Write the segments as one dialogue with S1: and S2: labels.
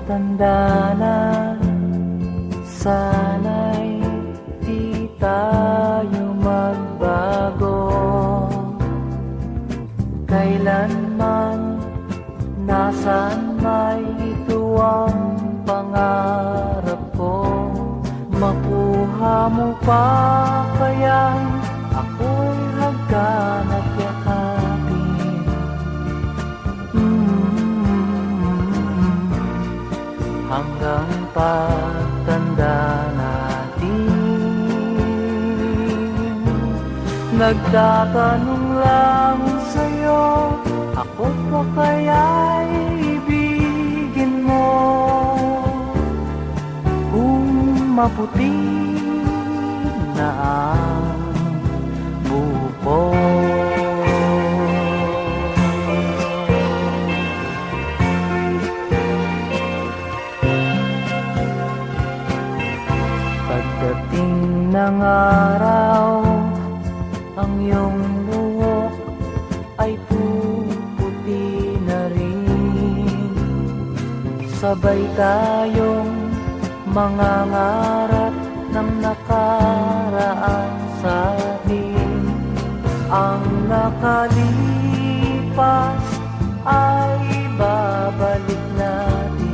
S1: Matanda na, sana'y di tayo magbago. Kailanman, nasaan may ito ang pangarap ko. Makuha mo pa kaya ako'y hagkan at yakapin. Hanggang pagtanda natin, nagtatanong lang sa'yo, ako pa kaya'y ibigin mo? Kung maputi na ang buko, pagdating ng araw, ang iyong buhok ay puputi na rin. Sabay tayong mangangarap ng nakaraan sa atin. Ang nakalipas ay babalik natin.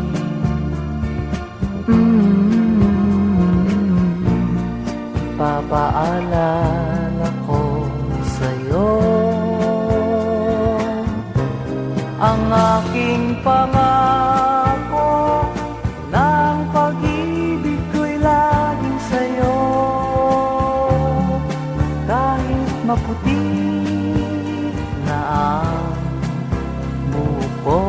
S1: Papaalala ko sa'yo ang aking pangako, ng pag-ibig ko'y laging sa'yo. Kahit maputi na ang buko,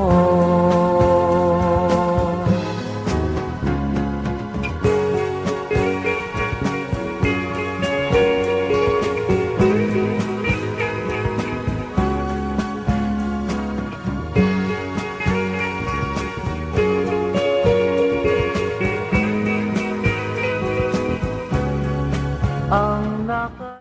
S1: ang naka...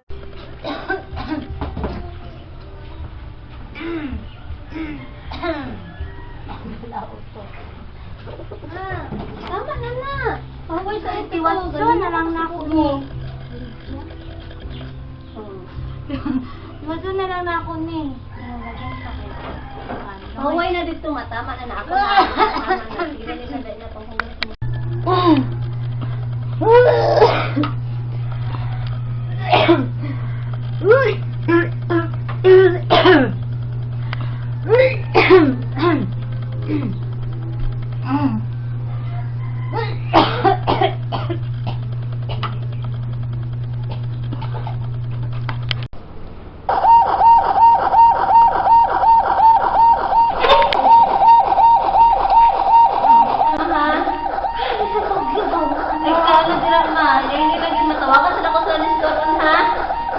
S2: Tama na na. Okay, sa itiwasyon na lang na ako ni. Itiwasyon na lang na ako ni. Okay na dito, matama na na ako na. Sige na dahil na itong hugas mo.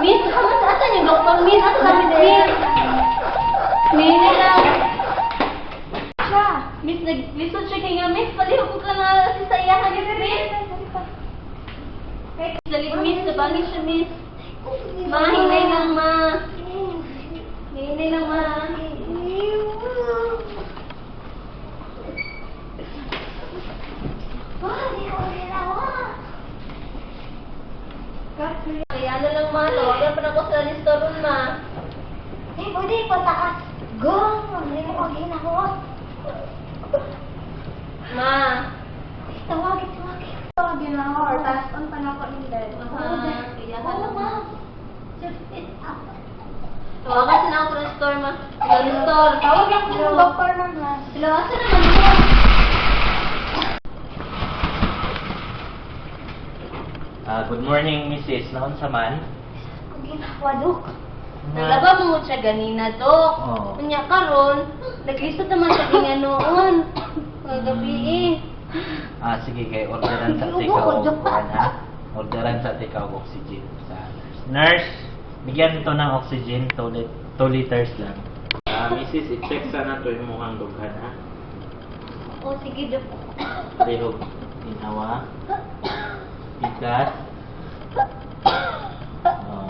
S2: Miss, kamu saan yung doktor? Miss, asa namin Miss? Miss lang. Siya. Miss, nag-lisod siya kaya Miss. Palihog ko ka na si Sayahan ni Miss. Dali Miss, nabangin siya Miss. Ma, hinay lang ma. Hinay lang ma. Kaya ano lang ma, tawagan pa na ko sa listoron ma.
S3: Pwede pataas. Go! Hindi mo kagin ako.
S2: Ma.
S3: Tawagin. Ginawa or taas-on pa na ko nila.
S2: Iyahan lang, ma.
S3: Just it up.
S2: Tawagan sila ako sa store, ma. Hello, store.
S3: Tawag lang ko ng doktor man ha.
S2: Hello, asa naman mo?
S1: Good morning, Mrs. Naunsa man?
S3: Kung ginawa, Dok.
S2: Naglaba mo siya ganina, Dok.
S1: Oo.
S2: Kanya karon, naglisod naman siya ganyan noon. Kagabi eh.
S1: Sige kay orderan sa
S3: Sige,
S1: tika
S3: ubo,
S1: og kuan ha. Orderan sa tika og oxygen sa nurse. Nurse, bigyan ito ng oxygen 2 liters lang. Mrs. i-check sana to imong dughan ha.
S3: O, sige, Dok.
S1: Rehog ginawa. Pikas.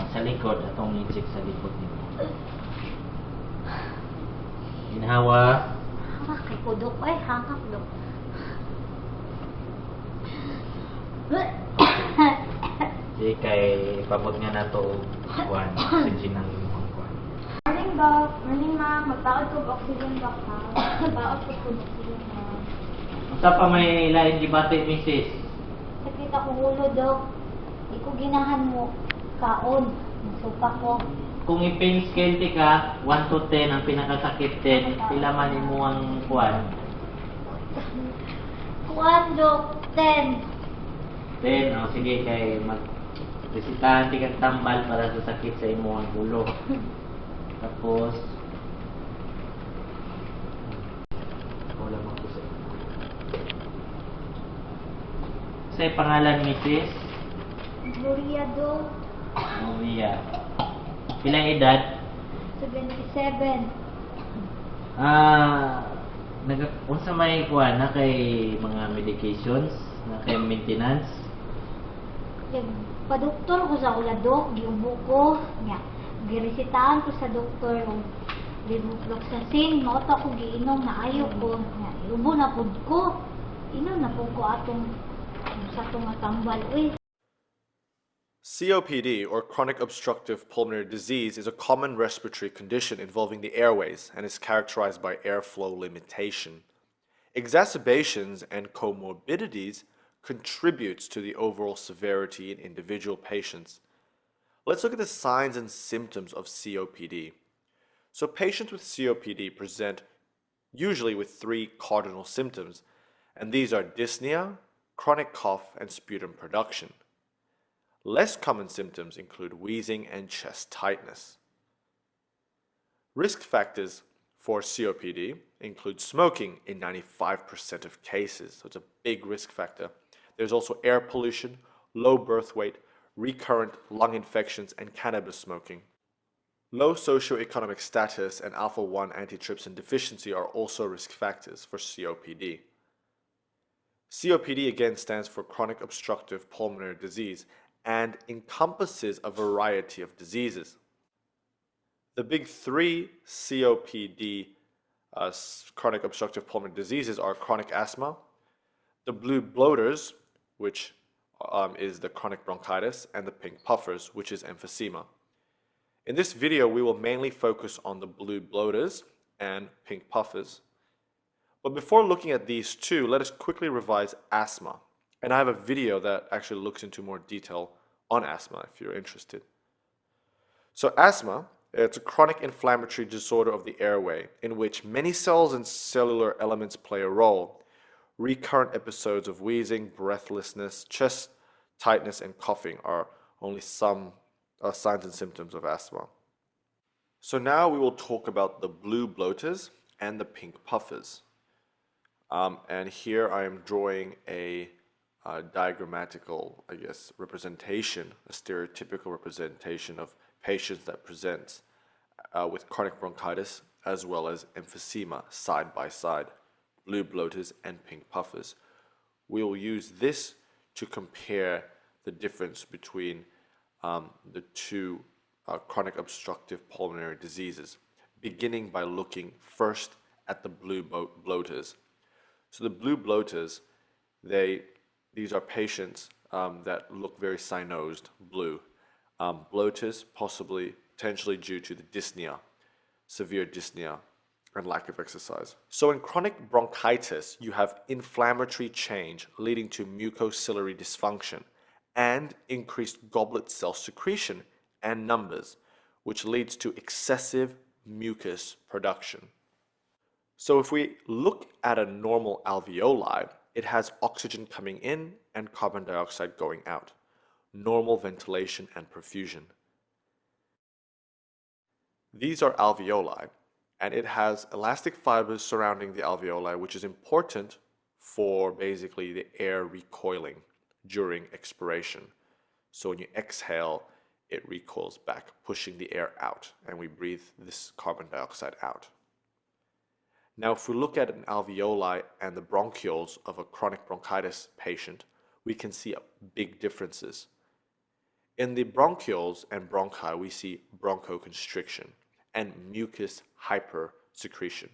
S1: Sa likod atong i-check sa likod nimo. Ginawa.
S3: Kay ko, Dok. Ay, hangak, Dok.
S1: Di kay pabot nga na to kuan oxygen ng imong kuan.
S3: Morning, Doc. Morning, ma'am. Magbaot ko oxygen, Doc, ha? Magbaot ko oxygen, ma'am.
S1: Unsa pa may lain gibati, Mrs.?
S3: Sakit ako ulo, Doc. Di ko ginahan mo. Kaon. Nasuka ko.
S1: Kung i-pain scale ti ka, 1 to 10 ang pinakasakit 10, pila man imo ang kuan?
S3: Kuan, Doc. 10.
S1: 10, sige kay resitahan ti kag tambal para sa sakit sa imo ang ulo. Tapos wala mo ko sa Say pangalan, Mrs.
S3: Gloria, Doc.
S1: Maria. Pilang edad?
S3: 77.
S1: Unsa may kuan na kay mga medications, na kay maintenance?
S3: Pa-doktor ko sa ula, Doc. Giubo ko. Nga. Giresitahan ko sa doktor. Levofloxacin. Mauta ko giinom na ayaw ko. Nga. Iubo na po ko. Inom na po ko atong sa itong tambal. Uy.
S4: COPD, or chronic obstructive pulmonary disease, is a common respiratory condition involving the airways and is characterized by airflow limitation. Exacerbations and comorbidities contributes to the overall severity in individual patients. Let's look at the signs and symptoms of COPD. So patients with COPD present usually with 3 cardinal symptoms, and these are dyspnea, chronic cough, and sputum production. Less common symptoms include wheezing and chest tightness. Risk factors for COPD include smoking in 95% of cases, so it's a big risk factor. There's also air pollution, low birth weight, recurrent lung infections, and cannabis smoking. Low socioeconomic status and alpha-1 antitrypsin deficiency are also risk factors for COPD. COPD again stands for chronic obstructive pulmonary disease and encompasses a variety of diseases. The big 3 COPD chronic obstructive pulmonary diseases are chronic asthma, the blue bloaters, which is the chronic bronchitis, and the pink puffers, which is emphysema. In this video, we will mainly focus on the blue bloaters and pink puffers. But before looking at these two, let us quickly revise asthma. And I have a video that actually looks into more detail on asthma if you're interested. So asthma, it's a chronic inflammatory disorder of the airway in which many cells and cellular elements play a role. Recurrent episodes of wheezing, breathlessness, chest tightness, and coughing are only some signs and symptoms of asthma. So now we will talk about the blue bloaters and the pink puffers. And here I am drawing a diagrammatical, representation, a stereotypical representation of patients that present with chronic bronchitis as well as emphysema side by side, blue bloaters and pink puffers. We will use this to compare the difference between the two chronic obstructive pulmonary diseases, beginning by looking first at the blue bloaters. So the blue bloaters, these are patients that look very cyanosed, blue. Bloaters, potentially due to the dyspnea, severe dyspnea. and lack of exercise. So in chronic bronchitis, you have inflammatory change leading to mucociliary dysfunction and increased goblet cell secretion and numbers, which leads to excessive mucus production. So if we look at a normal alveoli, it has oxygen coming in and carbon dioxide going out, normal ventilation and perfusion. These are alveoli, and it has elastic fibers surrounding the alveoli, which is important for basically the air recoiling during expiration. So when you exhale, it recoils back, pushing the air out, and we breathe this carbon dioxide out. Now, if we look at an alveoli and the bronchioles of a chronic bronchitis patient, we can see big differences. In the bronchioles and bronchi, we see bronchoconstriction and mucus hypersecretion.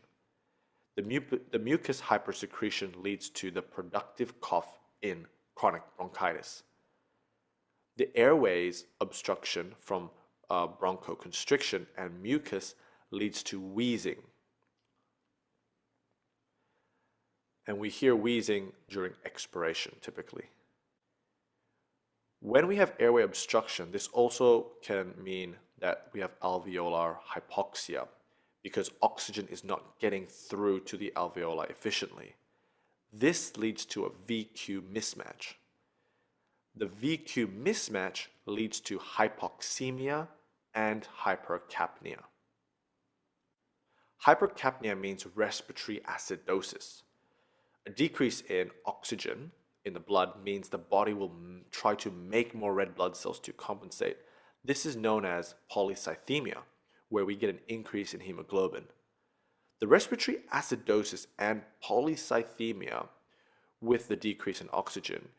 S4: The mucus hypersecretion leads to the productive cough in chronic bronchitis. The airways obstruction from bronchoconstriction and mucus leads to wheezing. And we hear wheezing during expiration typically. When we have airway obstruction, this also can mean that we have alveolar hypoxia because oxygen is not getting through to the alveoli efficiently. This leads to a VQ mismatch. The VQ mismatch leads to hypoxemia and hypercapnia. Hypercapnia means respiratory acidosis. A decrease in oxygen in the blood means the body will try to make more red blood cells to compensate. This is known as polycythemia, where we get an increase in hemoglobin. The respiratory acidosis and polycythemia with the decrease in oxygen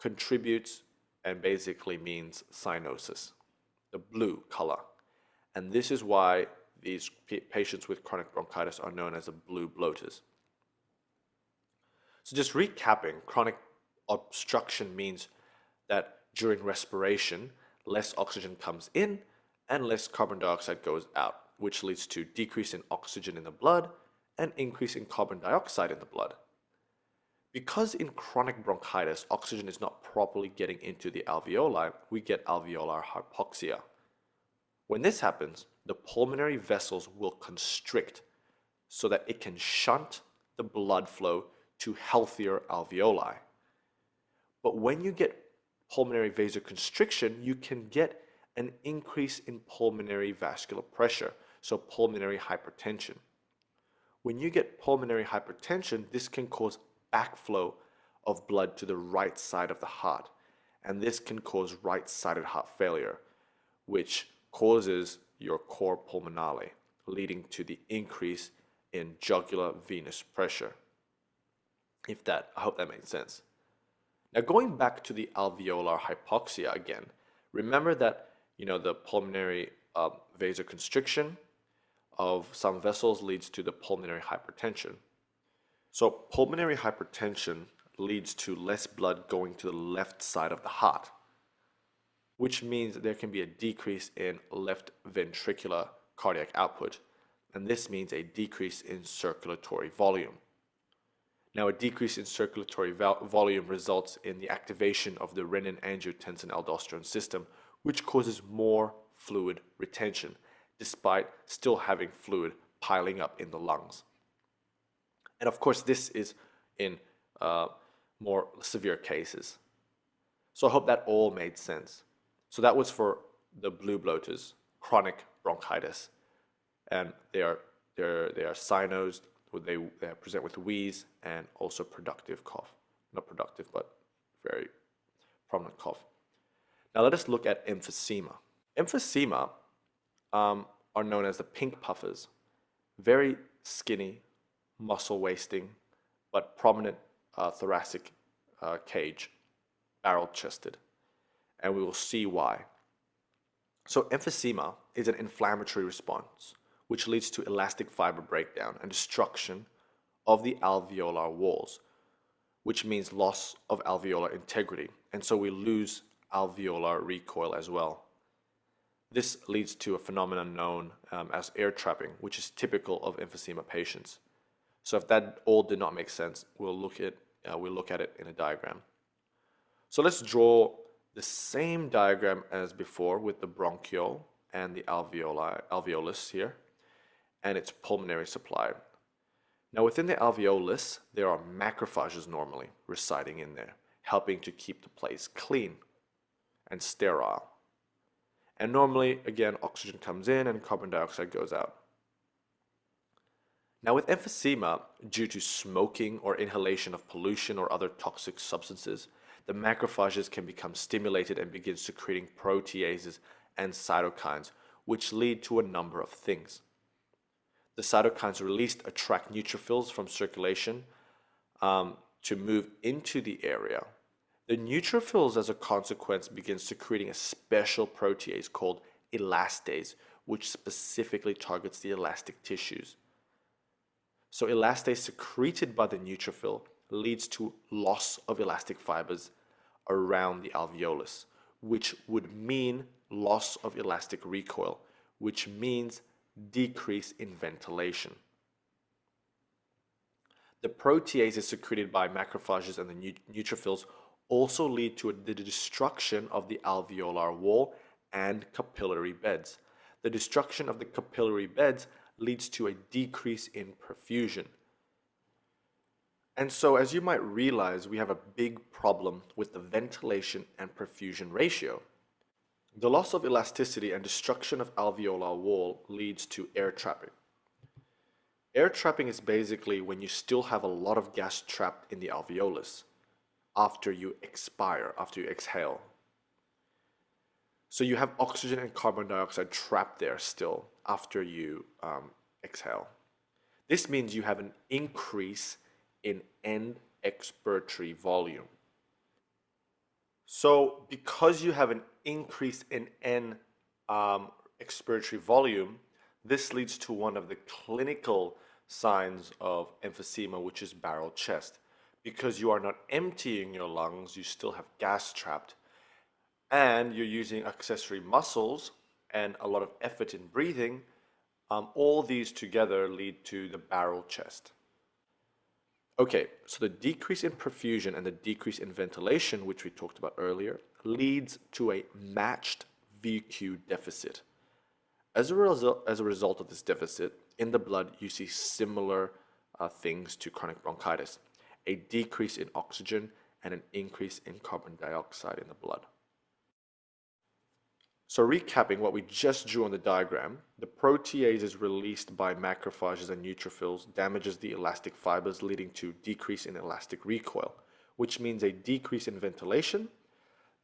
S4: contributes and basically means cyanosis, the blue color. And this is why these patients with chronic bronchitis are known as the blue bloaters. So just recapping, chronic obstruction means that during respiration, less oxygen comes in and less carbon dioxide goes out, which leads to decrease in oxygen in the blood and increase in carbon dioxide in the blood. Because in chronic bronchitis, oxygen is not properly getting into the alveoli, we get alveolar hypoxia. When this happens, the pulmonary vessels will constrict so that it can shunt the blood flow to healthier alveoli. But when you get pulmonary vasoconstriction, you can get an increase in pulmonary vascular pressure, so pulmonary hypertension. When you get pulmonary hypertension, this can cause backflow of blood to the right side of the heart, and this can cause right-sided heart failure, which causes your cor pulmonale, leading to the increase in jugular venous pressure. I hope that made sense. Now going back to the alveolar hypoxia again, remember that the pulmonary vasoconstriction of some vessels leads to the pulmonary hypertension. So pulmonary hypertension leads to less blood going to the left side of the heart, which means there can be a decrease in left ventricular cardiac output, and this means a decrease in circulatory volume. Now, a decrease in circulatory volume results in the activation of the renin-angiotensin-aldosterone system, which causes more fluid retention, despite still having fluid piling up in the lungs. And of course, this is in more severe cases. So I hope that all made sense. So that was for the blue bloaters, chronic bronchitis, and they are cyanosed. They present with wheeze and also productive cough. Not productive, but very prominent cough. Now let us look at emphysema. Emphysema are known as the pink puffers. Very skinny, muscle wasting, but prominent thoracic cage, barrel-chested. And we will see why. So emphysema is an inflammatory response which leads to elastic fiber breakdown and destruction of the alveolar walls, which means loss of alveolar integrity, and so we lose alveolar recoil as well. This leads to a phenomenon known as air trapping, which is typical of emphysema patients. So if that all did not make sense, we'll look at it in a diagram. So let's draw the same diagram as before with the bronchiole and the alveolus here, and its pulmonary supply. Now within the alveolus, there are macrophages normally residing in there, helping to keep the place clean and sterile. And normally, again, oxygen comes in and carbon dioxide goes out. Now with emphysema, due to smoking or inhalation of pollution or other toxic substances, the macrophages can become stimulated and begin secreting proteases and cytokines, which lead to a number of things. The cytokines released attract neutrophils from circulation to move into the area. The neutrophils, as a consequence, begin secreting a special protease called elastase, which specifically targets the elastic tissues. So elastase secreted by the neutrophil leads to loss of elastic fibers around the alveolus, which would mean loss of elastic recoil, which means decrease in ventilation. The proteases secreted by macrophages and the neutrophils also lead to the destruction of the alveolar wall and capillary beds. The destruction of the capillary beds leads to a decrease in perfusion. And so, as you might realize, we have a big problem with the ventilation and perfusion ratio. The loss of elasticity and destruction of alveolar wall leads to air trapping. Air trapping is basically when you still have a lot of gas trapped in the alveolus after you exhale. So you have oxygen and carbon dioxide trapped there still after you exhale. This means you have an increase in end expiratory volume. So because you have an increase in end expiratory volume, this leads to one of the clinical signs of emphysema, which is barrel chest. Because you are not emptying your lungs, you still have gas trapped, and you're using accessory muscles and a lot of effort in breathing. All these together lead to the barrel chest. Okay, so the decrease in perfusion and the decrease in ventilation, which we talked about earlier, leads to a matched VQ deficit. As a result of this deficit, in the blood, you see similar things to chronic bronchitis: a decrease in oxygen and an increase in carbon dioxide in the blood. So recapping what we just drew on the diagram, the proteases released by macrophages and neutrophils damages the elastic fibers, leading to decrease in elastic recoil, which means a decrease in ventilation.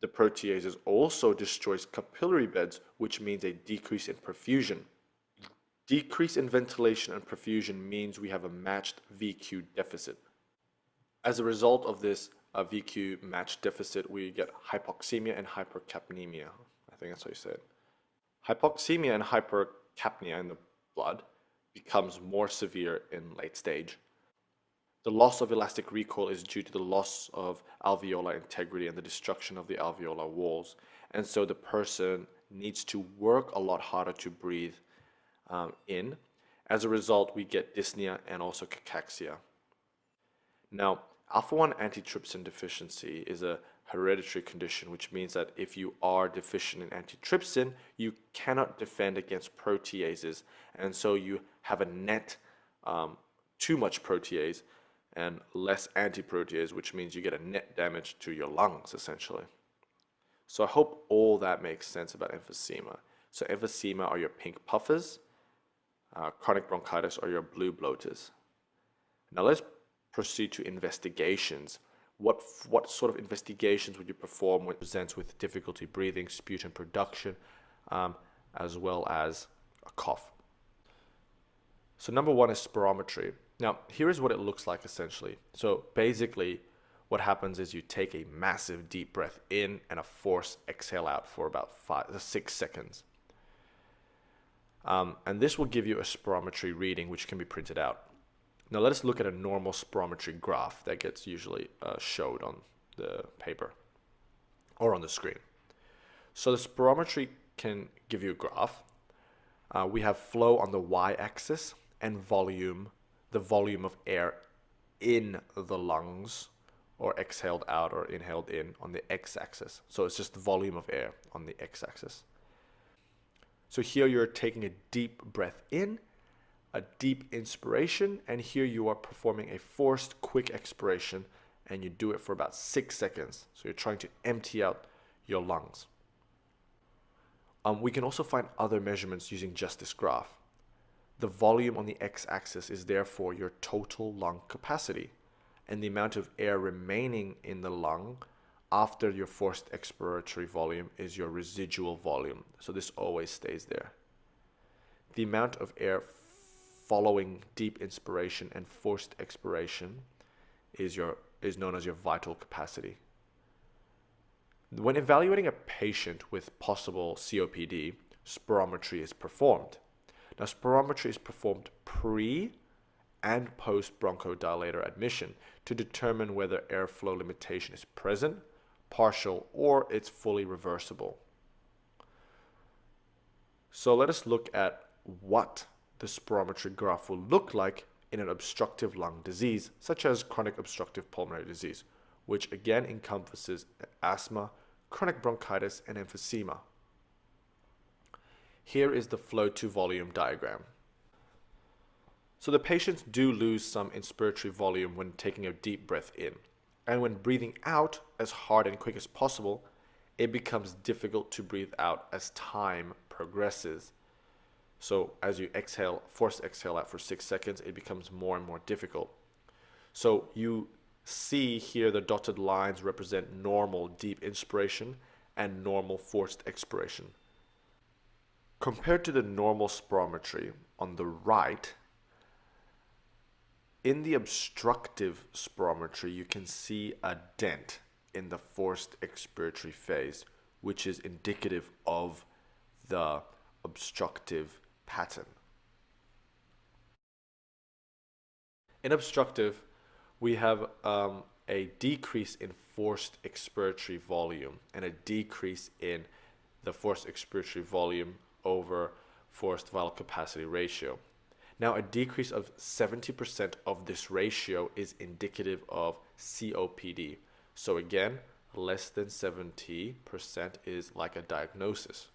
S4: The proteases also destroys capillary beds, which means a decrease in perfusion. Decrease in ventilation and perfusion means we have a matched VQ deficit. As a result of this VQ match deficit, we get hypoxemia and hypercapnemia. I think that's how you say it. Hypoxemia and hypercapnia in the blood becomes more severe in late stage. The loss of elastic recoil is due to the loss of alveolar integrity and the destruction of the alveolar walls. And so the person needs to work a lot harder to breathe in. As a result, we get dyspnea and also cachexia. Now, alpha-1 antitrypsin deficiency is a hereditary condition, which means that if you are deficient in antitrypsin, you cannot defend against proteases, and so you have a net too much protease and less antiprotease, which means you get a net damage to your lungs, essentially. So I hope all that makes sense about emphysema. So emphysema are your pink puffers, chronic bronchitis are your blue bloaters. Now let's proceed to investigations. What sort of investigations would you perform when it presents with difficulty breathing, sputum production, as well as a cough? So number one is spirometry. Now, here is what it looks like essentially. So basically, what happens is you take a massive deep breath in and a forced exhale out for about 5 to 6 seconds. And this will give you a spirometry reading, which can be printed out. Now let us look at a normal spirometry graph that gets usually showed on the paper or on the screen. So the spirometry can give you a graph. We have flow on the y-axis and volume, the volume of air in the lungs, or exhaled out or inhaled in, on the x-axis. So it's just the volume of air on the x-axis. So here you're taking a deep breath in, a deep inspiration, and here you are performing a forced quick expiration, and you do it for about 6 seconds. So you're trying to empty out your lungs. We can also find other measurements using just this graph. The volume on the x-axis is therefore your total lung capacity, and the amount of air remaining in the lung after your forced expiratory volume is your residual volume. So this always stays there. The amount of air following deep inspiration and forced expiration is known as your vital capacity. When evaluating a patient with possible COPD, spirometry is performed. Now, spirometry is performed pre and post bronchodilator admission to determine whether airflow limitation is present, partial, or it's fully reversible. So let us look at what the spirometry graph will look like in an obstructive lung disease, such as chronic obstructive pulmonary disease, which again encompasses asthma, chronic bronchitis, and emphysema. Here is the flow to volume diagram. So the patients do lose some inspiratory volume when taking a deep breath in, and when breathing out as hard and quick as possible, it becomes difficult to breathe out as time progresses. So as you exhale, force exhale out for 6 seconds, it becomes more and more difficult. So you see here the dotted lines represent normal deep inspiration and normal forced expiration. Compared to the normal spirometry on the right, in the obstructive spirometry, you can see a dent in the forced expiratory phase, which is indicative of the obstructive pattern. In obstructive, we have a decrease in forced expiratory volume and a decrease in the forced expiratory volume over forced vital capacity ratio. Now, a decrease of 70% of this ratio is indicative of COPD. So again, less than 70% is like a diagnosis.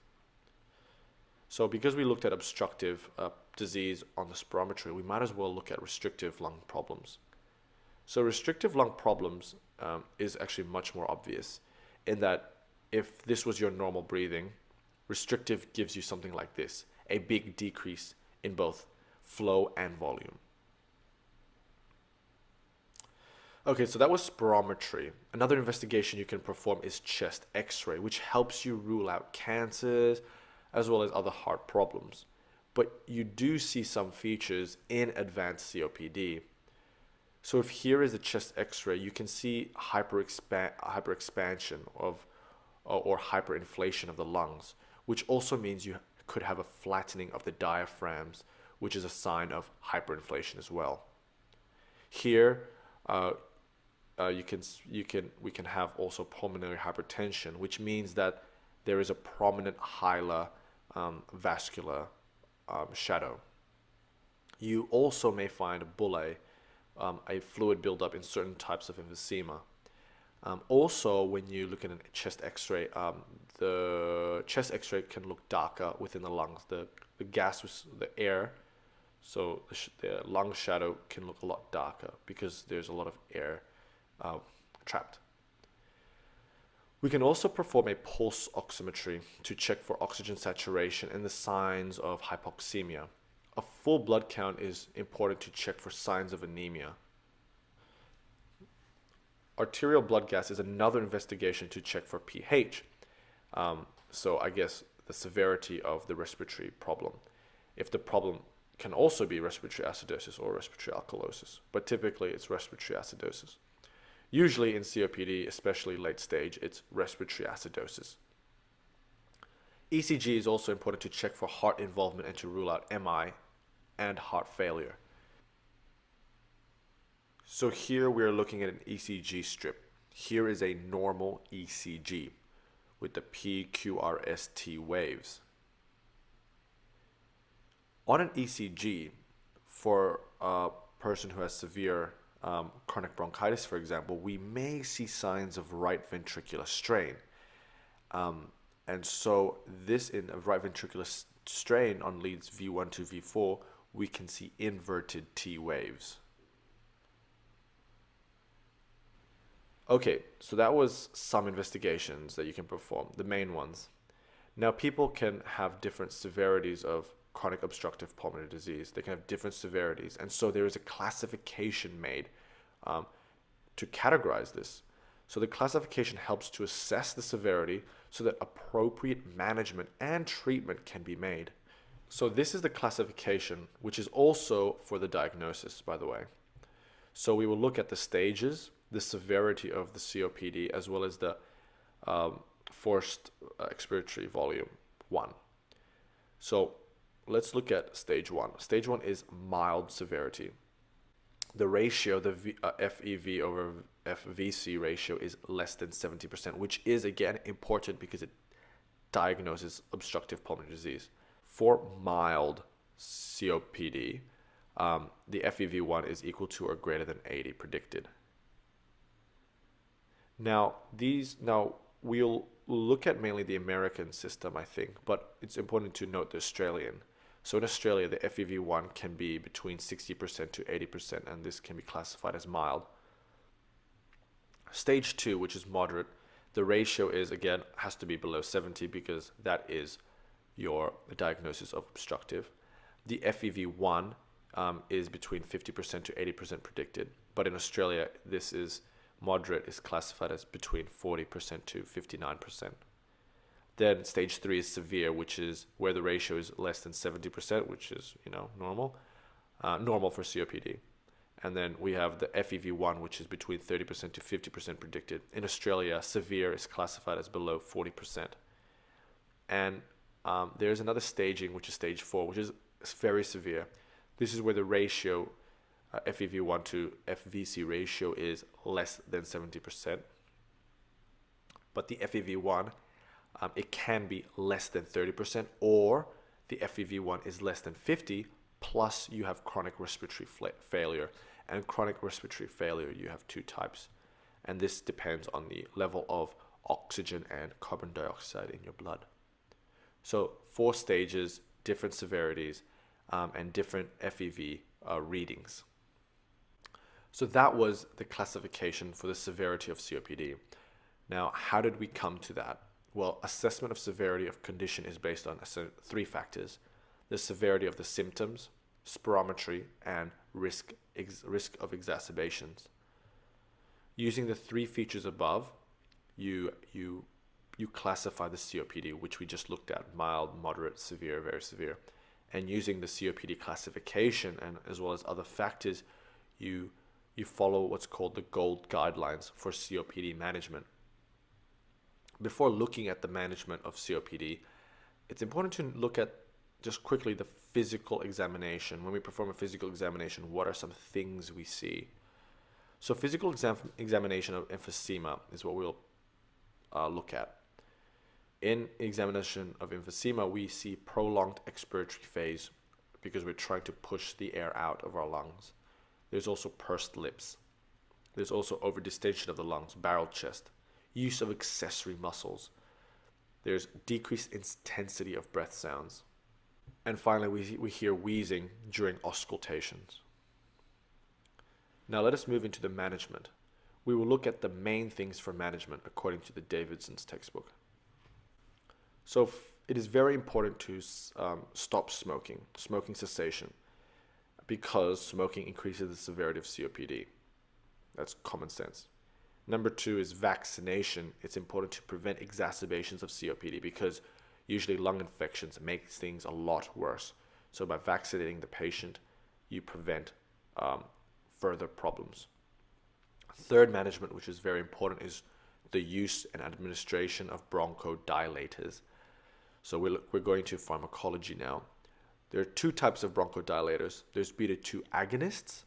S4: So because we looked at obstructive disease on the spirometry, we might as well look at restrictive lung problems. So restrictive lung problems is actually much more obvious in that if this was your normal breathing, restrictive gives you something like this, a big decrease in both flow and volume. Okay, so that was spirometry. Another investigation you can perform is chest x-ray, which helps you rule out cancers as well as other heart problems. But you do see some features in advanced COPD. So if here is a chest x-ray, you can see hyperexpansion of or hyperinflation of the lungs, which also means you could have a flattening of the diaphragms, which is a sign of hyperinflation as well. Here, we can have also pulmonary hypertension, which means that there is a prominent hilar vascular shadow. You also may find a bullae, a fluid buildup in certain types of emphysema. Also, when you look at a chest x-ray, the chest x-ray can look darker within the lungs. The gas, the air, so the lung shadow can look a lot darker because there's a lot of air trapped. We can also perform a pulse oximetry to check for oxygen saturation and the signs of hypoxemia. A full blood count is important to check for signs of anemia. Arterial blood gas is another investigation to check for pH. So I guess the severity of the respiratory problem. If the problem can also be respiratory acidosis or respiratory alkalosis, but typically it's respiratory acidosis. Usually in COPD, especially late stage, it's respiratory acidosis. ECG is also important to check for heart involvement and to rule out MI and heart failure. So here we are looking at an ECG strip. Here is a normal ECG, with the PQRST waves. On an ECG, for a person who has severe chronic bronchitis, for example, we may see signs of right ventricular strain. And so this in a right ventricular strain on leads V1 to V4, we can see inverted T waves. Okay, so that was some investigations that you can perform, the main ones. Now, people can have different severities of chronic obstructive pulmonary disease. They can have different severities. And so there is a classification made to categorize this. So the classification helps to assess the severity so that appropriate management and treatment can be made. So this is the classification, which is also for the diagnosis, by the way. So we will look at the stages, the severity of the COPD, as well as the forced expiratory volume 1. So let's look at stage 1. Stage 1 is mild severity. The ratio, the FEV over FVC ratio, is less than 70%, which is again important because it diagnoses obstructive pulmonary disease. For mild COPD, the FEV1 is equal to or greater than 80 predicted. Now we'll look at mainly the American system, I think, but it's important to note the Australian. So in Australia, the FEV1 can be between 60% to 80%, and this can be classified as mild. Stage 2, which is moderate, the ratio is, again, has to be below 70 because that is your diagnosis of obstructive. The FEV1 is between 50% to 80% predicted, but in Australia, this is moderate is classified as between 40% to 59%. Then stage 3 is severe, which is where the ratio is less than 70%, which is, normal for COPD. And then we have the FEV1, which is between 30% to 50% predicted. In Australia, severe is classified as below 40%. And there's another staging, which is stage 4, which is very severe. This is where the ratio, FEV1 to FVC ratio, is less than 70%. But the FEV1, it can be less than 30%, or the FEV1 is less than 50, plus you have chronic respiratory failure. And chronic respiratory failure, you have 2 types. And this depends on the level of oxygen and carbon dioxide in your blood. So 4 stages, different severities, and different FEV readings. So that was the classification for the severity of COPD. Now, how did we come to that? Well, assessment of severity of condition is based on 3 factors: the severity of the symptoms, spirometry, and risk of exacerbations. Using the 3 features above, you classify the COPD, which we just looked at: mild, moderate, severe, very severe. And using the COPD classification and as well as other factors, you follow what's called the GOLD guidelines for COPD management. Before looking at the management of COPD, it's important to look at just quickly the physical examination. When we perform a physical examination, what are some things we see? So physical examination of emphysema is what we'll look at. In examination of emphysema, we see prolonged expiratory phase because we're trying to push the air out of our lungs. There's also pursed lips. There's also overdistension of the lungs, barrel chest, use of accessory muscles. There's decreased intensity of breath sounds. And finally, we hear wheezing during auscultations. Now let us move into the management. We will look at the main things for management according to the Davidson's textbook. So it is very important to stop smoking cessation, because smoking increases the severity of COPD. That's common sense. Number 2 is vaccination. It's important to prevent exacerbations of COPD because usually lung infections make things a lot worse. So by vaccinating the patient, you prevent further problems. Third management, which is very important, is the use and administration of bronchodilators. So we're going to pharmacology now. There are 2 types of bronchodilators. There's beta-2 agonists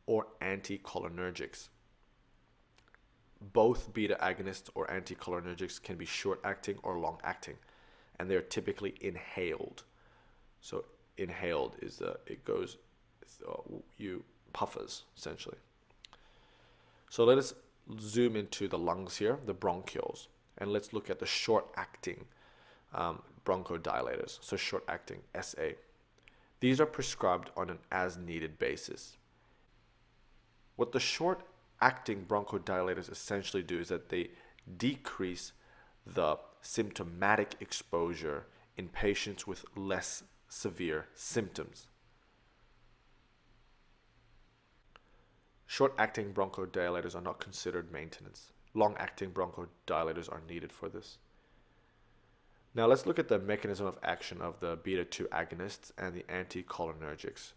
S4: or anticholinergics. Both beta agonists or anticholinergics can be short-acting or long-acting, and they are typically inhaled. So inhaled is you puffers essentially. So let us zoom into the lungs here, the bronchioles, and let's look at the short-acting bronchodilators. So short-acting SA. These are prescribed on an as-needed basis. What the short-acting bronchodilators essentially do is that they decrease the symptomatic exposure in patients with less severe symptoms. Short-acting bronchodilators are not considered maintenance. Long-acting bronchodilators are needed for this. Now let's look at the mechanism of action of the beta-2 agonists and the anticholinergics.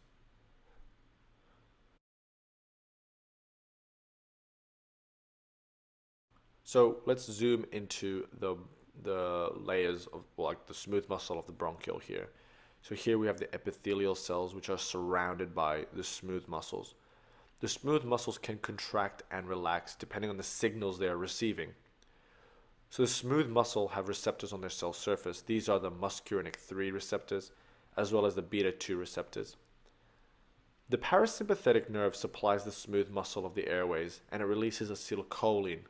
S4: So let's zoom into the layers of like the smooth muscle of the bronchiole here. So here we have the epithelial cells which are surrounded by the smooth muscles. The smooth muscles can contract and relax depending on the signals they are receiving. So the smooth muscle have receptors on their cell surface. These are the muscarinic 3 receptors as well as the beta-2 receptors. The parasympathetic nerve supplies the smooth muscle of the airways and it releases acetylcholine.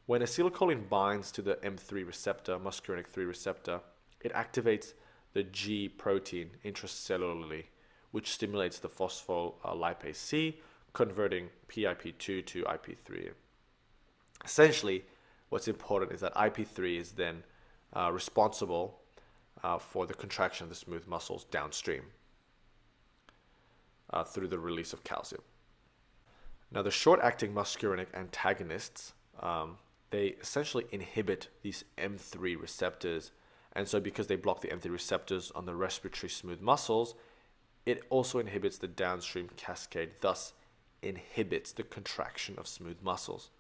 S4: When acetylcholine binds to the M3 receptor, muscarinic 3 receptor, it activates the G protein intracellularly, which stimulates the phospholipase C, converting PIP2 to IP3. Essentially, what's important is that IP3 is then responsible for the contraction of the smooth muscles downstream through the release of calcium. Now, the short-acting muscarinic antagonists, they essentially inhibit these M3 receptors. And so because they block the M3 receptors on the respiratory smooth muscles, it also inhibits the downstream cascade, thus inhibits the contraction of smooth muscles.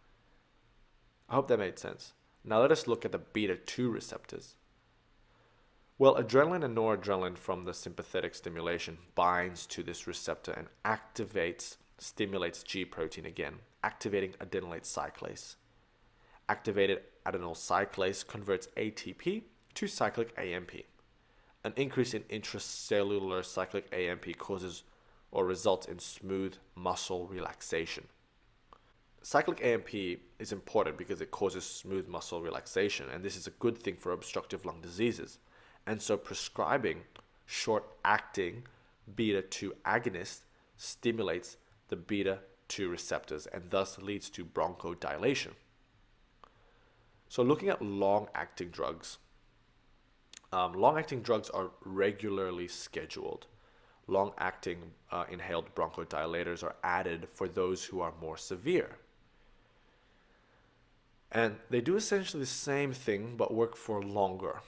S4: I hope that made sense. Now let us look at the beta-2 receptors. Well, adrenaline and noradrenaline from the sympathetic stimulation binds to this receptor and stimulates G protein again, activating adenylate cyclase. Activated adenyl cyclase converts ATP to cyclic AMP. An increase in intracellular cyclic AMP causes or results in smooth muscle relaxation. Cyclic AMP is important because it causes smooth muscle relaxation, and this is a good thing for obstructive lung diseases. And so prescribing short-acting beta-2 agonist stimulates the beta-2 receptors and thus leads to bronchodilation. So looking at long-acting drugs. Long-acting drugs are regularly scheduled. Long-acting inhaled bronchodilators are added for those who are more severe. And they do essentially the same thing but work for longer,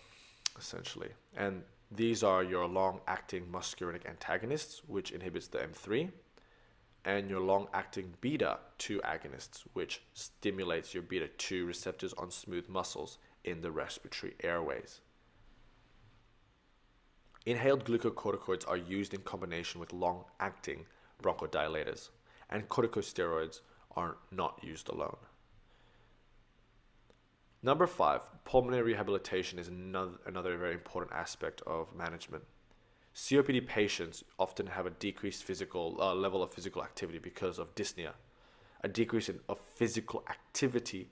S4: essentially. And these are your long-acting muscarinic antagonists, which inhibits the M3, and your long-acting beta-2 agonists, which stimulates your beta-2 receptors on smooth muscles in the respiratory airways. Inhaled glucocorticoids are used in combination with long-acting bronchodilators, and corticosteroids are not used alone. Number 5, pulmonary rehabilitation is another very important aspect of management. COPD patients often have a decreased level of physical activity because of dyspnea. A decrease of physical activity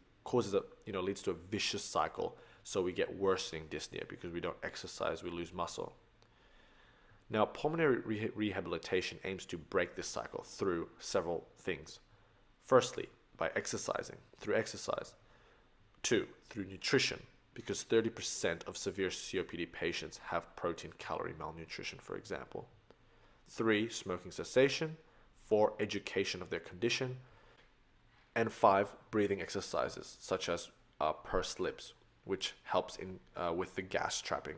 S4: leads to a vicious cycle, so we get worsening dyspnea because we don't exercise, we lose muscle. Now, pulmonary rehabilitation aims to break this cycle through several things. Firstly, by exercising, through exercise. 2, through nutrition, because 30% of severe COPD patients have protein-calorie malnutrition, for example. 3, smoking cessation. 4, education of their condition. And 5, breathing exercises, such as pursed lips, which helps with the gas trapping.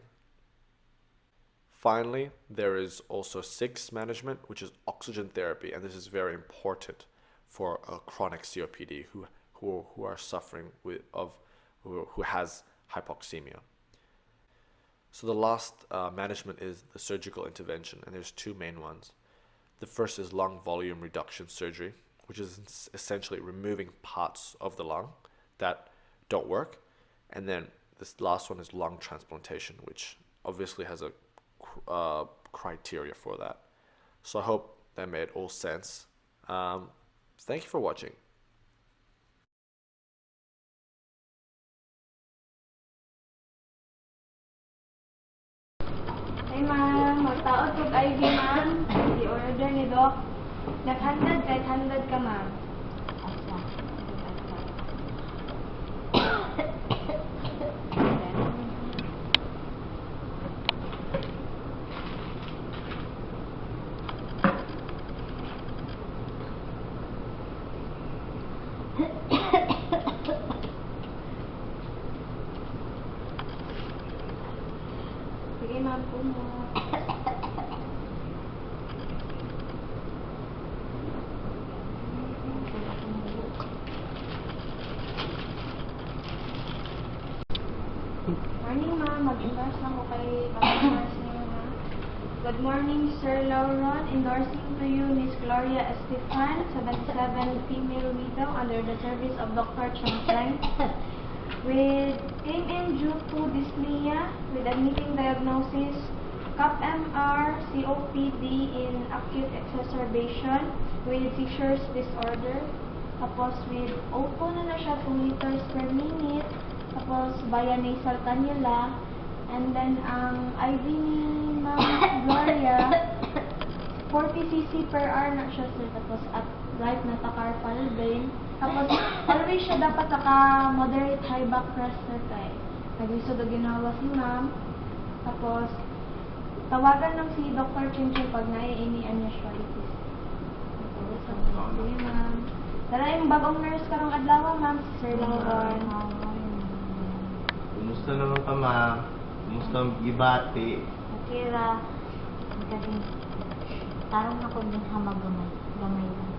S4: Finally, there is also 6 management, which is oxygen therapy, and this is very important for a chronic COPD who are suffering who has hypoxemia. So the last management is the surgical intervention, and there's 2 main ones. The first is lung volume reduction surgery, which is essentially removing parts of the lung that don't work. And then this last one is lung transplantation, which obviously has a criteria for that. So I hope that made all sense. Thank you for watching.
S2: Hey ma'am, magtaod kog IV ma'am. I-order ni Doc. Nag-100 kahit 100 ka ma'am.
S3: Asa.
S2: Sige ma'am, pumo. Morning ma'am, mag-endorse lang ko kay customers niyo ma'am. Good morning Sir Lauron, endorsing to you Miss Gloria Estefan, 77 female widow under the service of Dr. Champagne. With came in due to dyspnea with admitting diagnosis CAP-MR, COPD in acute exacerbation with seizures disorder. Tapos with O2 na siya 2 liters per minute. Tapos via nasal cannula. And then ang IV ni Ma'am Gloria 40 cc per hour na siya sir. Tapos at right na carpal vein. Tapos always siya dapat moderate high back pressure kay naglisod og ginawa si ma'am. Tapos tawagan lang si Dr. Chinchon pag naiinian niya siya itis. Sige ma'am. Tara yung bagong nurse karong adlaw ma'am, si Sir Lauron.
S5: Kumusta naman ka, ma'am? Kumusta ang gibati?
S3: Okay ra. Kasi tarong ako din hamagamay. Gamay lang.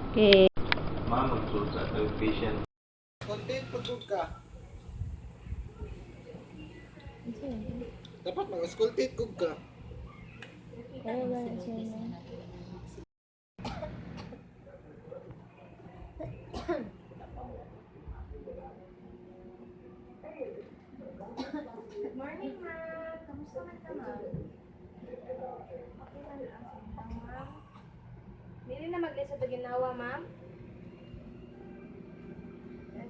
S2: Okay.
S5: Ma'am, magsulot sa atong patient.
S6: Content pagod ka. Dapat mag-sculptate kog ka.
S2: Good morning, ma'am. Kamusta man ka, ma'am? Okay man lang, ma'am. Dili na mag-isa sa ginawa, ma'am.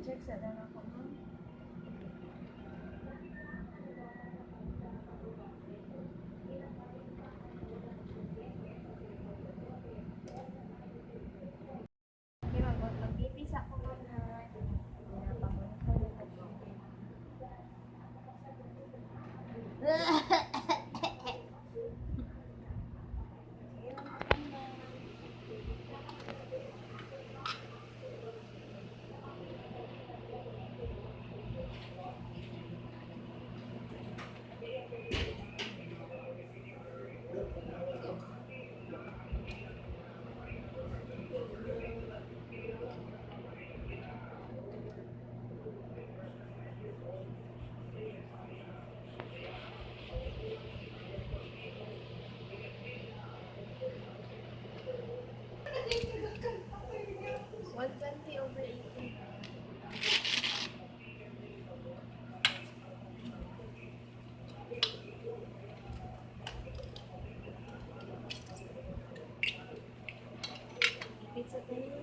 S2: Check sa dana ko, ma'am. Okay, ma'am. Mag-pipis ako, ma'am, ha. Pizza tayo.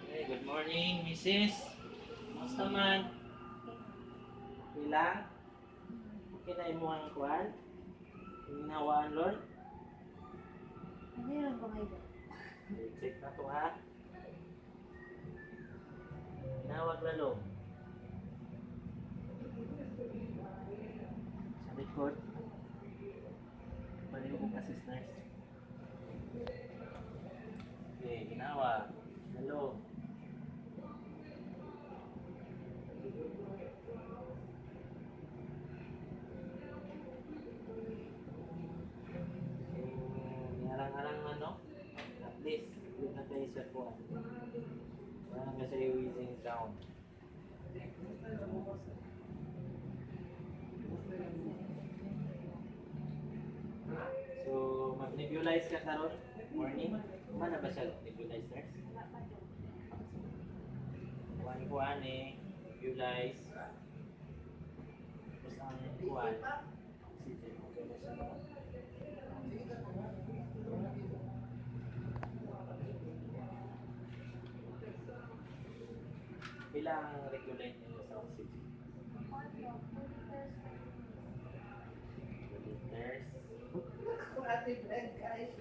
S1: Hey, good morning, Mrs. Kamusta man? Okay lang? Okay na imo ang kuwan? Hinawaan, Lord?
S3: Ano yun ba kayo?
S1: Check na to, ha? Hinawag lalo. Sa likod. Pareho kong assist na nurse. Okay, ginawa. Hello. Harang-harang ano? At least, huwag na tayo sa kuwan. Wala na kasi yung wheezing sound. So, mag-nebulize ka karon morning. Mana ba siya nebulize nurse? Kuhan-kuhan eh. Nebulize. Tapos ang kuhan. Oxygen. Okay na siya. Bilang regulate nyo sa oxygen? 2 liters.
S6: Kung ating bread, guys.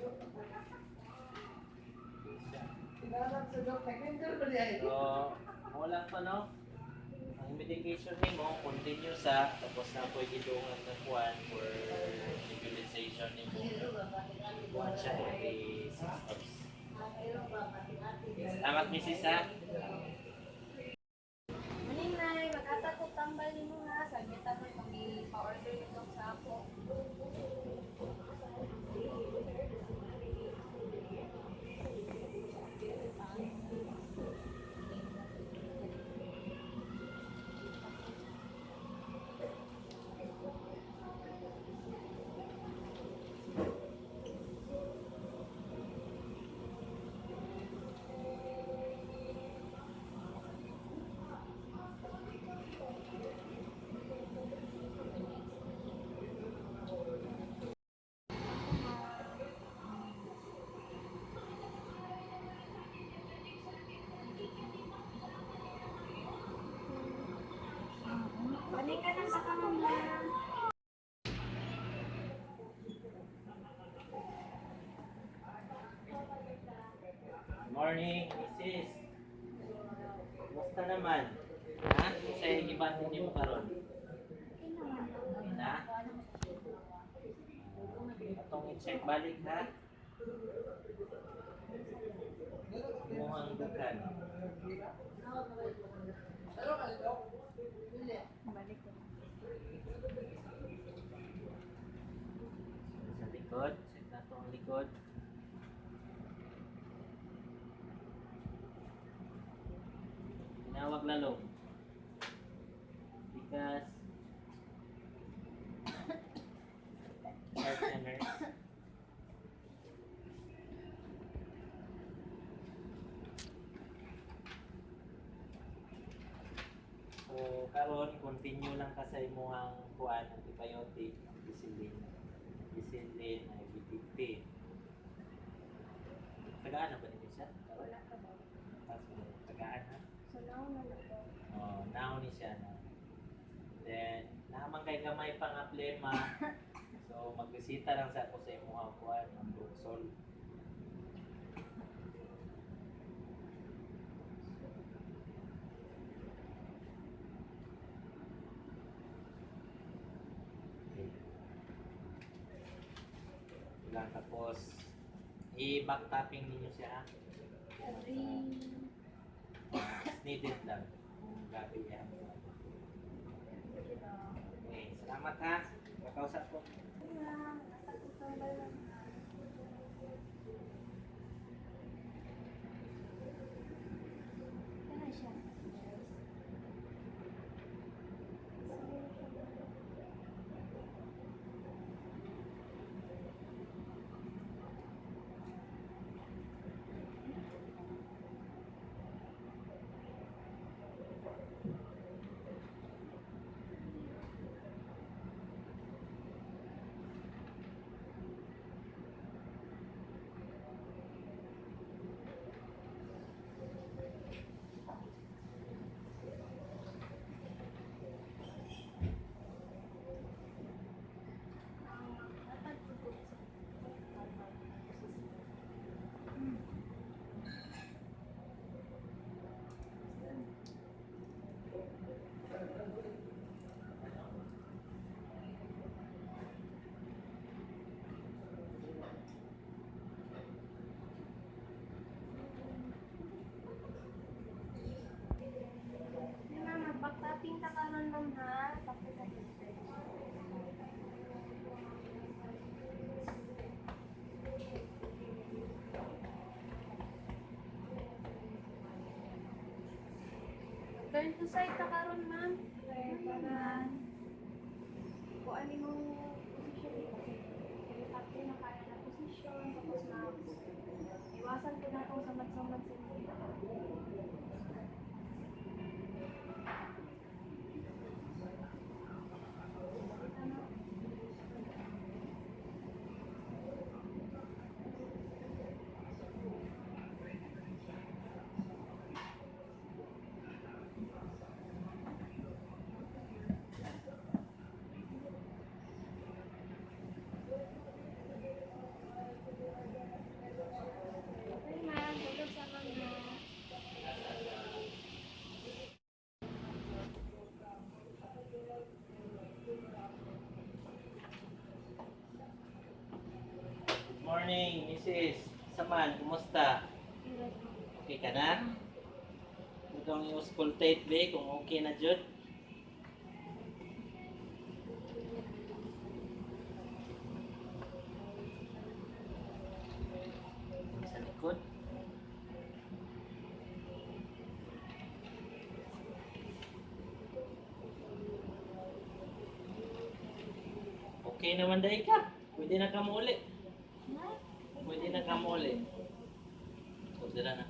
S6: Tinanap sa dok, nag-enter ba niya ito?
S1: So, wala pa no? Ang medication nimo continue sa tapos na po gidungan ng kuan for nebulization nimo. Kuan siya every 6 hours. Salamat Mrs. ha?
S2: Maninay, mag-ata ko tambal nimo nga. Sabitan mo mag-pa-order nito sa ako. Balik ka na sa kanila.
S1: Morning, Mrs. Basta naman. Ha? Sa ibatin niyo karon. Okay na? Atong i-check balik ha. Muhang dukan.
S2: Balik ko.
S1: Sa likod. Check na ang likod. Tinawag lalong. Because heart and nurse. So, karon continue lang ka sa imuhang kuan antibiotic, penicillin, IBTP. Tagaan na ba nito siya?
S2: Wala ka ba?
S1: Tagaan ha?
S2: So now na lang ko.
S1: Oh, now ni siya na. Then, naman kay gamay pa nga plema. So, magbisita lang sa ako sa imuhang kuan, ang Bruxol. Okay. Lang tapos i-back tapping ninyo siya ha. It's needed lang. Kung gabi niya. Okay, salamat ha. Kakausap ko.
S2: Kaya siya.
S7: Turn to side ka karon ma'am. Okay, para kuan mo position kasi helicopter na kaya na position tapos na iwasan ko na itong samad-samad sa inyo. Okay ma'am, tulog sa kanya.
S1: Good morning, Mrs. Saman, kumusta? Okay ka na? Itong i-auscultate be kung okay na jud. Sa likod. Okay naman dahil ka. Pwede na ka muli. Pwede na ka muli. Pwede na ka.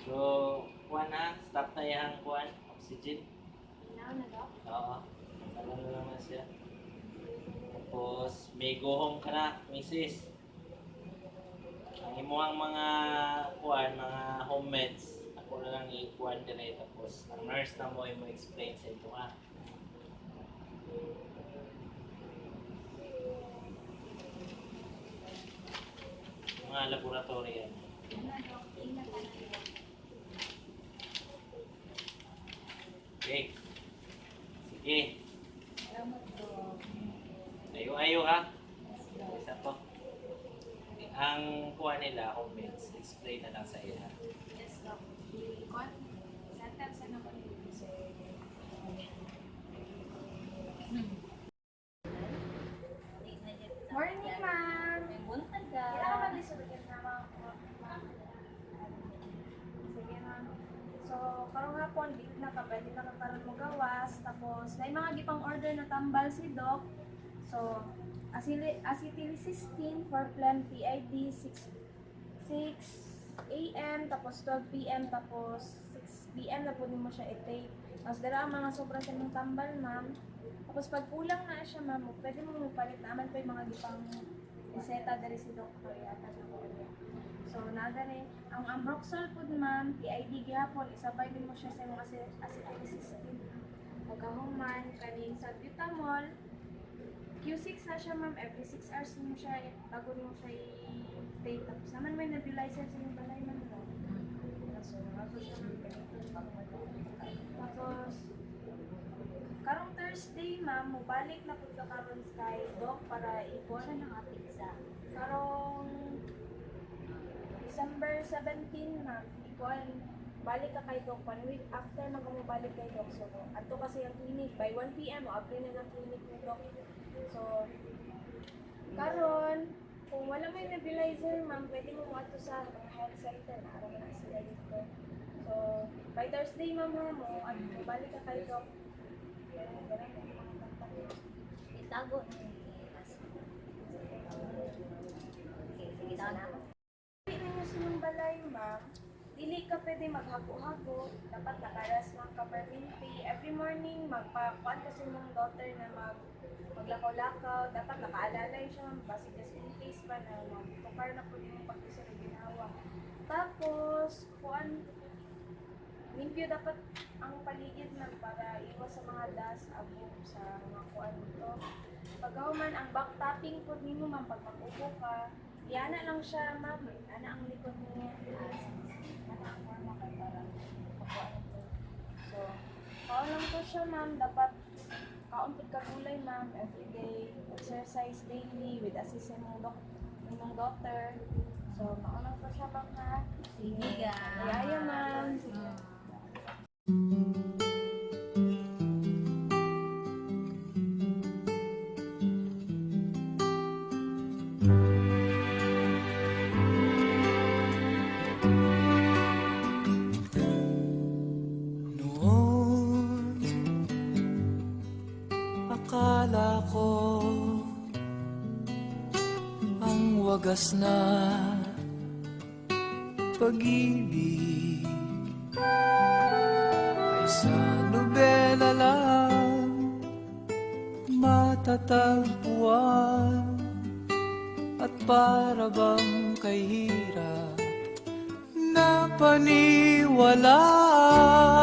S1: So, kuhan na. Stop na yung kuhan. Oxygen.
S7: Now na daw.
S1: Oo. Ano na naman siya. Tapos, may go home ka na, misis. Ang imuhang mga kuhan, mga homemades, ako na lang i-kuhan ka na. Tapos, ang nurse na mo ay mo-explain sa ito ha. Mga laboratory yan. Okay. Sige. Ayo-ayo ha. Isa to. Ang kuha nila, homemades, explain na lang sa iyo ha.
S7: Yes, doc. Kuan. Sentence na ko dito. Morning, ma'am.
S2: May buntag ka.
S7: Kailangan mag-disulgan na ma'am. Sige, ma'am. So, karong hapon, dito na ka, pwede na ka karon mo gawas. Tapos, may mga gipang order na tambal si Doc. So, acetylcysteine for phlegm PID 6 a.m. tapos 12 p.m. tapos 6 p.m. na po mo siya i-take. Tapos, dala ang mga sobra sa mong tambal, ma'am. Tapos pag kulang na siya, ma'am, pwede mo mapalit naman pa yung mga gipang reseta dari si doktor yata na ko. So, nagani, ang Ambroxol po, ma'am, PID gihapon, isabay din mo siya sa mga acetylcysteine. Pagkahuman, kaning salbutamol, Q6 na siya, ma'am, every 6 hours mo siya, tagon mo siya i-take. Tapos naman may nebulizer sa yung balay, ma'am. So, nato siya, ma'am, tapos, karong Thursday, ma'am, mubalik na po ka karon kay Doc para ipon.
S3: Siya nang pizza.
S7: Karong December 17, ma'am, ipon. Balik ka kay Doc 1 week after magmubalik kay Doc. So, ato kasi ang clinic by 1 p.m. o april na ng clinic ni Doc. So, karon kung wala may nebulizer, ma'am, pwede mo ato sa health center na araw na sila dito. So, by Thursday, ma'am, mo, at balik ka kay Doc.
S3: Itago na yung sige, daw na ako.
S7: Hindi ninyo sa inyong balay, ma'am. Dili ka pwede maghago-hago. Dapat nakaras ng kaperminti. Every morning, magpakuan kasi mong daughter na maglakaw-lakaw. Dapat nakaalalay siya, ma'am. Basi just in case pa na magpapar na po din yung pagkisunod ginawa. Tapos, kuan, limpyo dapat ang paligid na para iwas sa mga dust, abog sa mga kuan dito. Pagkahuman, ang back tapping po ninyo, ma'am, pag mag-upo ka, iana lang siya, ma'am. Ana ang likod niya. Ana ang forma ka para makuha ito. So, kaon lang po siya, ma'am. Dapat kaumpit ka gulay, ma'am, everyday. Exercise daily with assistance ng doctor. So, kaon lang po siya, ma'am, ha?
S3: Sige, ga.
S7: Yaya, ma'am. Sige.
S8: wagas na pag-ibig ay sa nobela lang matatagpuan at para bang kay hirap na paniwalaan.